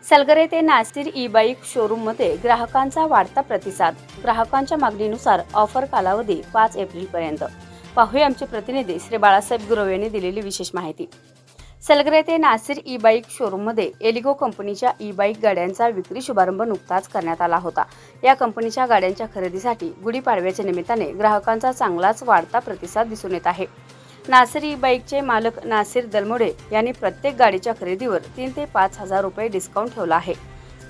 सलगर येथे नासिर ई-बाईक शोरूममध्ये ग्राहकांचा वाढता प्रतिसाद। ग्राहकांच्या मागणीनुसार ऑफर कालावधी 5 एप्रिलपर्यंत। पाहूया आमचे प्रतिनिधी श्री बाळासाहेब गुरव यांनी दिलेली विशेष माहिती। सलगर येथे नासिर ई-बाईक शोरूममध्ये एलिगो कंपनीच्या ई-बाईक गाड्यांचा विक्री शुभारंभ नुकताच करण्यात आला होता। या कंपनीच्या गाड्यांच्या खरेदीसाठी गुढीपाडव्याच्या निमित्ताने ग्राहकांचा चांगलाच वाढता प्रतिसाद दिसून येत आहे। नासिर ई-बाईकचे मालक नासिर दलमोडे यांनी प्रत्येक गाडीच्या खरेदीवर 3 ते 5 हजार रुपये डिस्काउंट ठेवला आहे।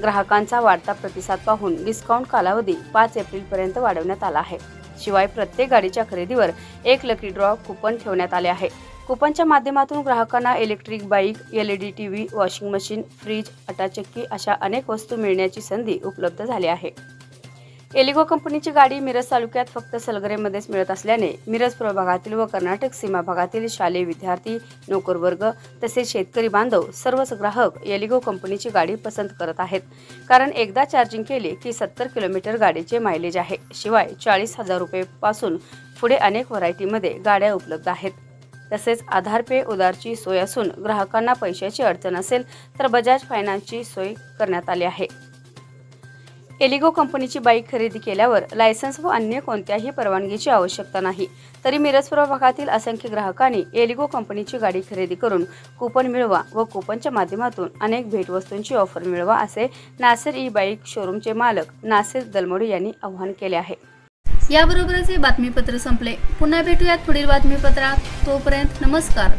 ग्राहकांचा वाढता प्रतिसाद पाहून डिस्काउंट कालावधी 5 एप्रिलपर्यंत वाढवण्यात आला आहे। शिवाय प्रत्येक गाडीच्या खरेदीवर एक लकी ड्रॉ कुपन ठेवण्यात आले आहे। कुपनच्या माध्यमातून ग्राहकांना electric bike, LED TV, washing machine, fridge, आटाचक्की अशा अनेक वस्तू मिळण्याची संधी उपलब्ध झाली आहे। एलिगो कंपनीची गाडी मिरज तालुक्यात फक्त सलगरेमध्येच मिळत असल्याने मिरज प्रभागातील व कर्नाटक सीमा भागातील शालेय विद्यार्थी, नोकर वर्ग तसेच शेतकरी बांधव सर्वच ग्राहक एलिगो कंपनीची गाडी पसंत करत आहेत। कारण एकदा चार्जिंग केले की 70 किलोमीटर गाडीचे मायलेज आहे। शिवाय 40,000 रुपये पासून पुढे अनेक व्हरायटीमध्ये गाड्या उपलब्ध आहेत। तसेच आधार पे उधारची सोय असून ग्राहकांना पैशाची अडचण असेल तर बजाज फायनान्सची सोय करण्यात आली आहे। एलिगो कंपनीची बाईक खरेदी केल्यावर लायसन्स व अन्य कोणत्याही परवानगीची आवश्यकता नाही। तरी मिरज भागातील असंख्य ग्राहकांनी एलिगो कंपनीची गाडी खरेदी करून कुपन मिळवा व कुपनच्या माध्यमातून अनेक भेटवस्तूंची ऑफर मिळवा असे नासिर ई-बाईक शोरूमचे मालक नासिर दलमोडे यांनी आवाहन केले आहे। याबरोबरच हे बातमीपत्र संपले। पुन्हा भेटूयात पुढील बातमीपत्रात। तोपर्यंत नमस्कार।